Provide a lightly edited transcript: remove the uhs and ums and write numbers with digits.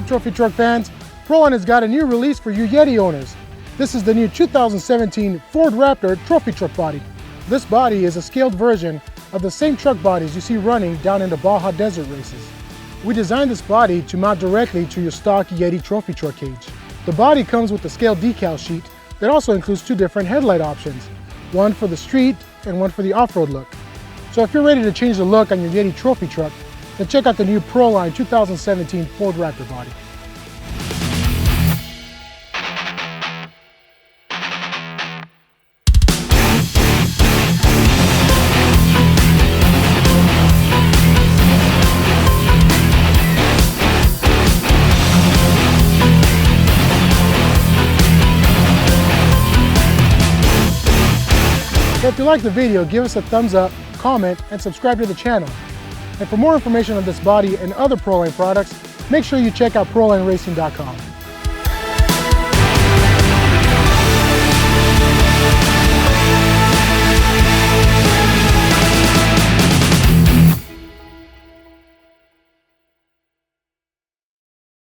up, Trophy Truck fans? Proline has got a new release for you Yeti owners. This is the new 2017 Ford Raptor Trophy Truck body. This body is a scaled version of the same truck bodies you see running down in the Baja Desert races. We designed this body to mount directly to your stock Yeti Trophy Truck cage. The body comes with a scaled decal sheet that also includes two different headlight options, one for the street and one for the off-road look. So if you're ready to change the look on your Yeti Trophy Truck, then check out the new Proline 2017 Ford Raptor body. So if you like the video, give us a thumbs up, comment, and subscribe to the channel. And for more information on this body and other Proline products, make sure you check out ProlineRacing.com.